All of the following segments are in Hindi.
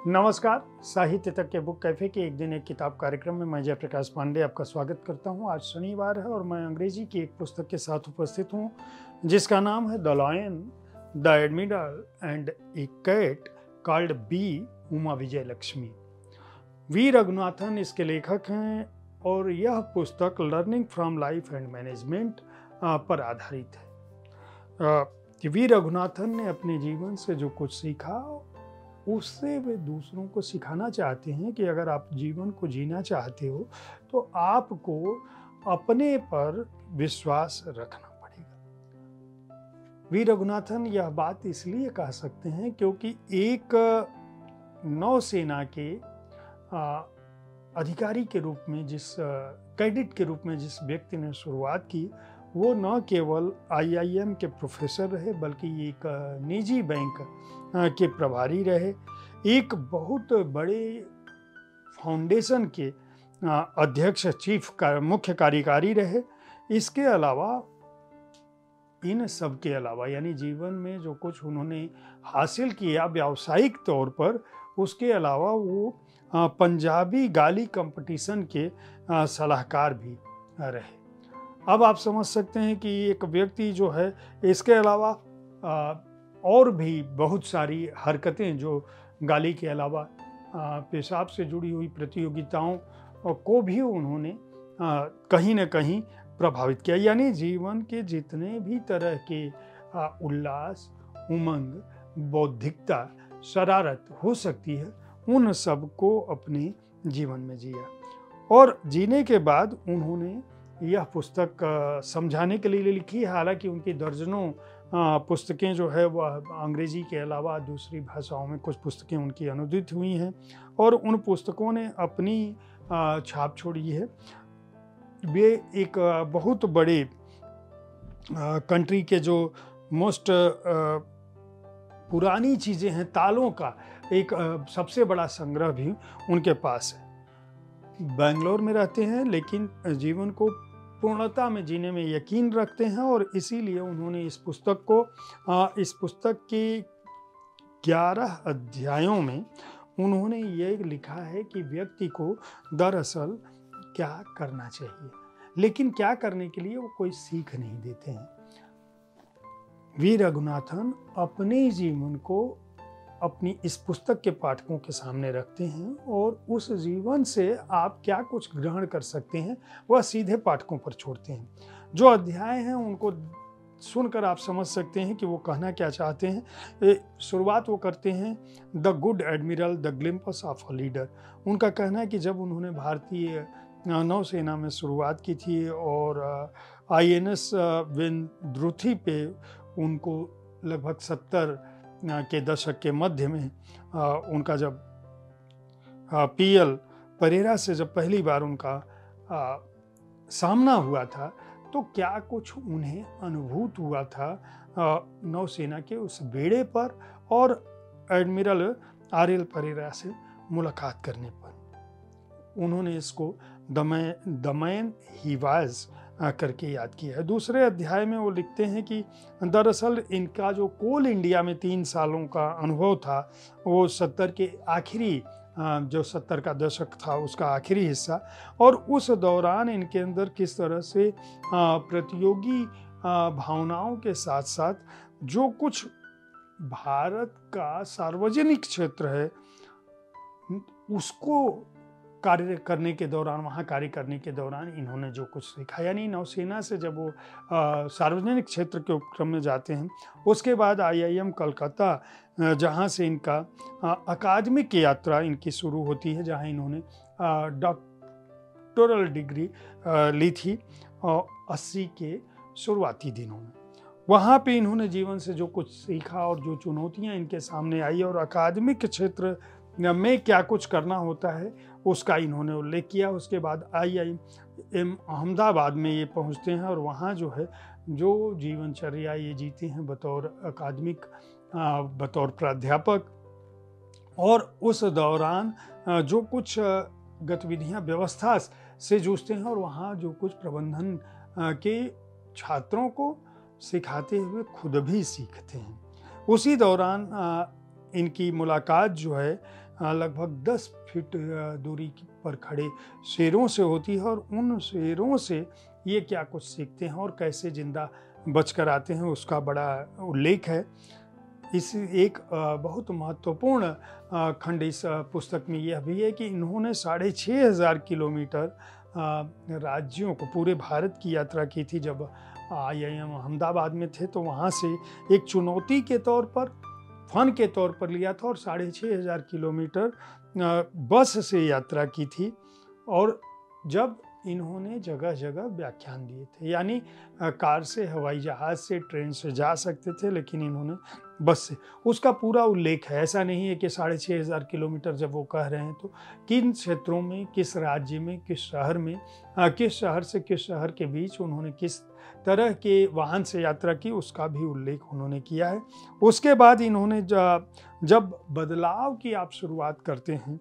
नमस्कार। साहित्य तक के बुक कैफे के एक दिन एक किताब कार्यक्रम में मैं जयप्रकाश पांडे आपका स्वागत करता हूं। आज शनिवार है और मैं अंग्रेजी की एक पुस्तक के साथ उपस्थित हूं जिसका नाम है the lion, the admiral and a cat called B Uma Vijayalakshmi. V Raghunathan इसके लेखक हैं और यह पुस्तक learning from life and management पर आधारित है। वी रघुनाथन ने अपने जीवन से जो कुछ सीखा उससे वे दूसरों को सिखाना चाहते हैं कि अगर आप जीवन को जीना चाहते हो तो आपको अपने पर विश्वास रखना पड़ेगा। वी रघुनाथन यह बात इसलिए कह सकते हैं क्योंकि एक नौसेना के अधिकारी के रूप में कैडेट के रूप में जिस व्यक्ति ने शुरुआत की वो न केवल IIM के प्रोफेसर रहे बल्कि एक निजी बैंक के प्रभारी रहे, एक बहुत बड़े फाउंडेशन के अध्यक्ष मुख्य कार्यकारी रहे। इसके अलावा इन सब के अलावा यानी जीवन में जो कुछ उन्होंने हासिल किया व्यावसायिक तौर पर, उसके अलावा वो पंजाबी गाली कंपटीशन के सलाहकार भी रहे। अब आप समझ सकते हैं कि एक व्यक्ति जो है इसके अलावा और भी बहुत सारी हरकतें जो गाली के अलावा पेशाब से जुड़ी हुई प्रतियोगिताओं को भी उन्होंने कहीं न कहीं प्रभावित किया। यानी जीवन के जितने भी तरह के उल्लास, उमंग, बौद्धिकता, शरारत हो सकती है उन सब को अपने जीवन में जिया और जीने के बाद उन्होंने यह पुस्तक समझाने के लिए लिखी। हालांकि उनकी दर्जनों पुस्तकें जो है वह अंग्रेजी के अलावा दूसरी भाषाओं में कुछ पुस्तकें उनकी अनुदित हुई हैं और उन पुस्तकों ने अपनी छाप छोड़ी है। वे एक बहुत बड़े कंट्री के जो मोस्ट पुरानी चीज़ें हैं तालों का एक सबसे बड़ा संग्रह भी उनके पास है। बेंगलोर में रहते हैं लेकिन जीवन को पूर्णता में जीने में यकीन रखते हैं और इसीलिए उन्होंने इस पुस्तक के 11 अध्यायों में उन्होंने ये लिखा है कि व्यक्ति को दरअसल क्या करना चाहिए, लेकिन क्या करने के लिए वो कोई सीख नहीं देते हैं। वी रघुनाथन अपने जीवन को अपनी इस पुस्तक के पाठकों के सामने रखते हैं और उस जीवन से आप क्या कुछ ग्रहण कर सकते हैं वह सीधे पाठकों पर छोड़ते हैं। जो अध्याय हैं उनको सुनकर आप समझ सकते हैं कि वो कहना क्या चाहते हैं। शुरुआत वो करते हैं the good admiral, the glimpse of a leader. उनका कहना है कि जब उन्होंने भारतीय नौसेना में शुरुआत की थी और INS विंध्रुथी पे उनको लगभग 70 के दशक के मध्य में उनका जब PL परेरा से जब पहली बार उनका सामना हुआ था तो क्या कुछ उन्हें अनुभूत हुआ था नौसेना के उस बेड़े पर और एडमिरल RL परेरा से मुलाकात करने पर। उन्होंने इसको द मैन ही वाज करके याद किया है। दूसरे अध्याय में वो लिखते हैं कि दरअसल इनका जो कोल इंडिया में 3 सालों का अनुभव था वो 70 के आखिरी जो 70 का दशक था उसका आखिरी हिस्सा, और उस दौरान इनके अंदर किस तरह से प्रतियोगी भावनाओं के साथ साथ जो कुछ भारत का सार्वजनिक क्षेत्र है उसको कार्य करने के दौरान, वहाँ कार्य करने के दौरान इन्होंने जो कुछ सीखा। यानी नौसेना से जब वो सार्वजनिक क्षेत्र के उपक्रम में जाते हैं उसके बाद IIM कलकत्ता जहाँ से इनका अकादमिक यात्रा इनकी शुरू होती है, जहाँ इन्होंने डॉक्टोरल डिग्री ली थी 80 के शुरुआती दिनों में। वहाँ पे इन्होंने जीवन से जो कुछ सीखा और जो चुनौतियाँ इनके सामने आई और अकादमिक क्षेत्र में क्या कुछ करना होता है उसका इन्होंने उल्लेख किया। उसके बाद IIM अहमदाबाद में ये पहुंचते हैं और वहाँ जो है जो जीवनचर्या ये जीते हैं बतौर अकादमिक, बतौर प्राध्यापक, और उस दौरान जो कुछ गतिविधियाँ व्यवस्था से जूझते हैं और वहाँ जो कुछ प्रबंधन के छात्रों को सिखाते हुए खुद भी सीखते हैं। उसी दौरान इनकी मुलाकात जो है लगभग 10 फीट दूरी पर खड़े शेरों से होती है, और उन शेरों से ये क्या कुछ सीखते हैं और कैसे जिंदा बचकर आते हैं उसका बड़ा उल्लेख है। इस एक बहुत महत्वपूर्ण खंड इस पुस्तक में यह भी है कि इन्होंने 6500 किलोमीटर राज्यों को, पूरे भारत की यात्रा की थी। जब IIM अहमदाबाद में थे तो वहाँ से एक चुनौती के तौर पर, फन के तौर पर लिया था, और 6500 किलोमीटर बस से यात्रा की थी। और जब इन्होंने जगह जगह व्याख्यान दिए थे, यानी कार से, हवाई जहाज से, ट्रेन से जा सकते थे, लेकिन इन्होंने बस से, उसका पूरा उल्लेख है। ऐसा नहीं है कि 6500 किलोमीटर जब वो कह रहे हैं तो किन क्षेत्रों में, किस राज्य में, किस शहर में, किस शहर से किस शहर के बीच उन्होंने किस तरह के वाहन से यात्रा की, उसका भी उल्लेख उन्होंने किया है। उसके बाद इन्होंने जब बदलाव की आप शुरुआत करते हैं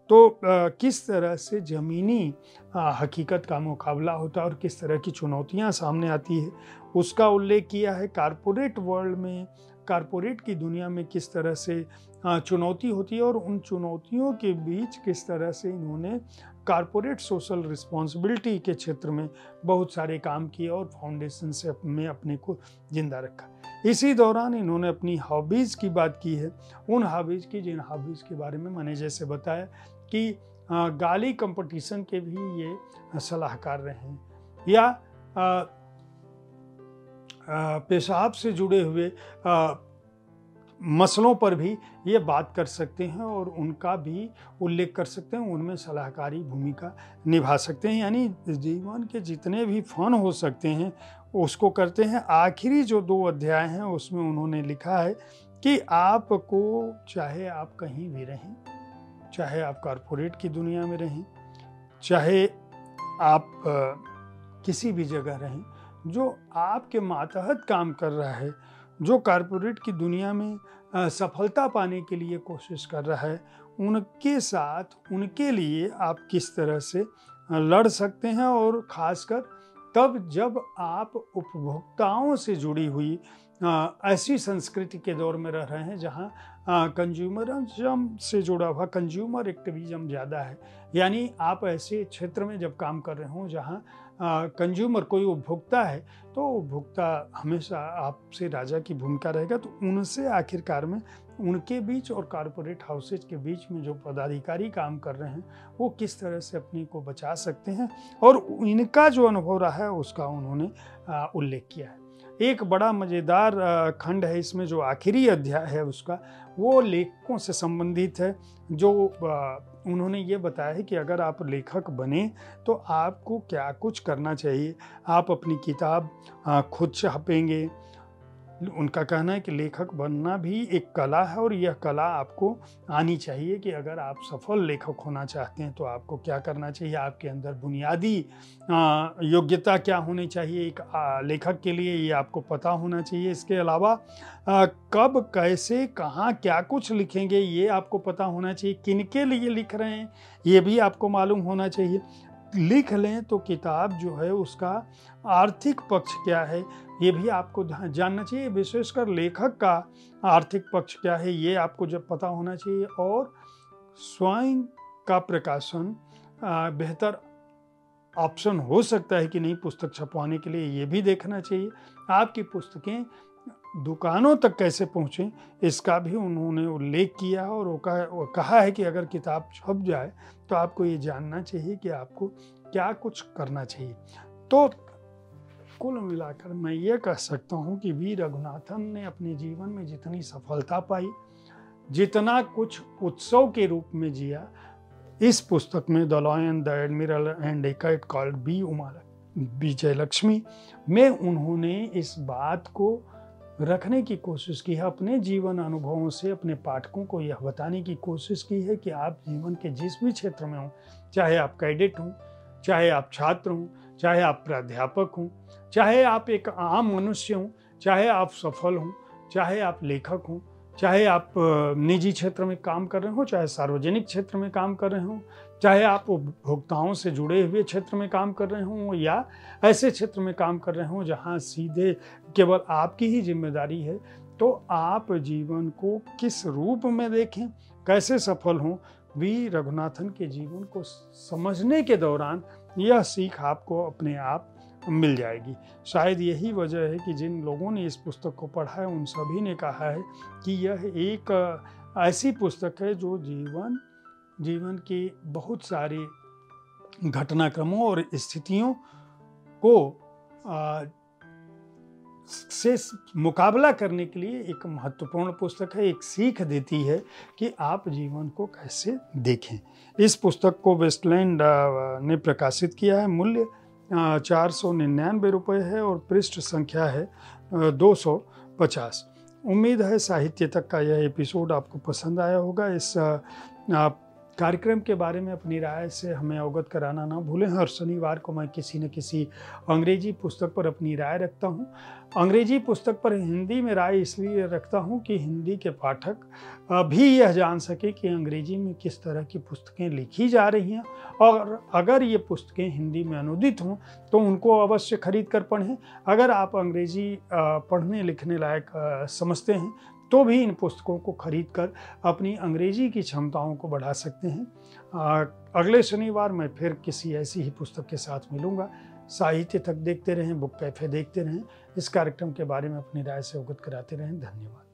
तो किस तरह से ज़मीनी हकीकत का मुकाबला होता है और किस तरह की चुनौतियां सामने आती है, उसका उल्लेख किया है। कारपोरेट वर्ल्ड में, कारपोरेट की दुनिया में किस तरह से चुनौती होती है, और उन चुनौतियों के बीच किस तरह से इन्होंने कारपोरेट सोशल रिस्पॉन्सिबिलिटी के क्षेत्र में बहुत सारे काम किए और फाउंडेशन से में अपने को जिंदा रखा। इसी दौरान इन्होंने अपनी हॉबीज़ की बात की है, उन हॉबीज़ की, जिन हॉबीज़ के बारे में मैंने जैसे बताया कि गाली कंपटीशन के भी ये सलाहकार रहे हैं, या पेशाब से जुड़े हुए मसलों पर भी ये बात कर सकते हैं और उनका भी उल्लेख कर सकते हैं, उनमें सलाहकारी भूमिका निभा सकते हैं। यानी जीवन के जितने भी फन हो सकते हैं उसको करते हैं। आखिरी जो 2 अध्याय हैं उसमें उन्होंने लिखा है कि आपको, चाहे आप कहीं भी रहें, चाहे आप कॉरपोरेट की दुनिया में रहें, चाहे आप किसी भी जगह रहें, जो आपके मातहत काम कर रहा है, जो कॉरपोरेट की दुनिया में सफलता पाने के लिए कोशिश कर रहा है, उनके साथ, उनके लिए आप किस तरह से लड़ सकते हैं। और ख़ासकर तब जब आप उपभोक्ताओं से जुड़ी हुई ऐसी संस्कृति के दौर में रह रहे हैं जहां कंज्यूमरिज्म से जुड़ा हुआ, कंज्यूमर एक्टिविज्म ज़्यादा है। यानी आप ऐसे क्षेत्र में जब काम कर रहे हों जहां कंज्यूमर कोई उपभोक्ता है, तो उपभोक्ता हमेशा आपसे राजा की भूमिका रहेगा। तो उनसे आखिरकार में, उनके बीच और कॉरपोरेट हाउसेज के बीच में जो पदाधिकारी काम कर रहे हैं वो किस तरह से अपने को बचा सकते हैं, और इनका जो अनुभव रहा है उसका उन्होंने उल्लेख किया है। एक बड़ा मज़ेदार खंड है इसमें, जो आखिरी अध्याय है उसका, वो लेखकों से संबंधित है। जो उन्होंने ये बताया है कि अगर आप लेखक बने तो आपको क्या कुछ करना चाहिए। आप अपनी किताब खुद छापेंगे। उनका कहना है कि लेखक बनना भी एक कला है, और यह कला आपको आनी चाहिए कि अगर आप सफल लेखक होना चाहते हैं तो आपको क्या करना चाहिए, आपके अंदर बुनियादी योग्यता क्या होनी चाहिए एक लेखक के लिए, ये आपको पता होना चाहिए। इसके अलावा कब, कैसे, कहाँ, क्या कुछ लिखेंगे ये आपको पता होना चाहिए। किनके लिए लिख रहे हैं ये भी आपको मालूम होना चाहिए। लिख लें तो किताब जो है उसका आर्थिक पक्ष क्या है ये भी आपको जानना चाहिए। विशेषकर लेखक का आर्थिक पक्ष क्या है ये आपको जब पता होना चाहिए। और स्वयं का प्रकाशन बेहतर ऑप्शन हो सकता है कि नहीं पुस्तक छपवाने के लिए, ये भी देखना चाहिए। आपकी पुस्तकें दुकानों तक कैसे पहुँचें इसका भी उन्होंने उल्लेख किया है, और वो कहा है कि अगर किताब छप जाए तो आपको ये जानना चाहिए कि आपको क्या कुछ करना चाहिए। तो कुल मिलाकर मैं ये कह सकता हूँ कि वी रघुनाथन ने अपने जीवन में जितनी सफलता पाई, जितना कुछ उत्सव के रूप में जिया, इस पुस्तक में the lion, the admiral and a cat called B Vijayalakshmi में उन्होंने इस बात को रखने की कोशिश की है। अपने जीवन अनुभवों से अपने पाठकों को यह बताने की कोशिश की है कि आप जीवन के जिस भी क्षेत्र में हों, चाहे आप कैडेट हों, चाहे आप छात्र हों, चाहे आप प्राध्यापक हों, चाहे आप एक आम मनुष्य हों, चाहे आप सफल हों, चाहे आप लेखक हों, चाहे आप निजी क्षेत्र में काम कर रहे हो, चाहे सार्वजनिक क्षेत्र में काम कर रहे हो, चाहे आप उपभोक्ताओं से जुड़े हुए क्षेत्र में काम कर रहे हो या ऐसे क्षेत्र में काम कर रहे हो जहाँ सीधे केवल आपकी ही जिम्मेदारी है, तो आप जीवन को किस रूप में देखें, कैसे सफल हों। वी रघुनाथन के जीवन को समझने के दौरान यह सीख आपको अपने आप मिल जाएगी। शायद यही वजह है कि जिन लोगों ने इस पुस्तक को पढ़ा है उन सभी ने कहा है कि यह एक ऐसी पुस्तक है जो जीवन के बहुत सारे घटनाक्रमों और स्थितियों को से मुकाबला करने के लिए एक महत्वपूर्ण पुस्तक है, एक सीख देती है कि आप जीवन को कैसे देखें। इस पुस्तक को वेस्टलैंड ने प्रकाशित किया है। मूल्य 499 रुपये है और पृष्ठ संख्या है 250। उम्मीद है साहित्य तक का यह एपिसोड आपको पसंद आया होगा। इस कार्यक्रम के बारे में अपनी राय से हमें अवगत कराना ना भूलें। हर शनिवार को मैं किसी न किसी अंग्रेजी पुस्तक पर अपनी राय रखता हूँ। अंग्रेजी पुस्तक पर हिंदी में राय इसलिए रखता हूँ कि हिंदी के पाठक भी यह जान सके कि अंग्रेजी में किस तरह की पुस्तकें लिखी जा रही हैं, और अगर ये पुस्तकें हिंदी में अनुदित हों तो उनको अवश्य खरीद कर पढ़ें। अगर आप अंग्रेजी पढ़ने लिखने लायक समझते हैं तो भी इन पुस्तकों को खरीद कर अपनी अंग्रेजी की क्षमताओं को बढ़ा सकते हैं। अगले शनिवार मैं फिर किसी ऐसी ही पुस्तक के साथ मिलूंगा। साहित्य तक देखते रहें, बुक कैफे देखते रहें। इस कार्यक्रम के बारे में अपनी राय से अवगत कराते रहें। धन्यवाद।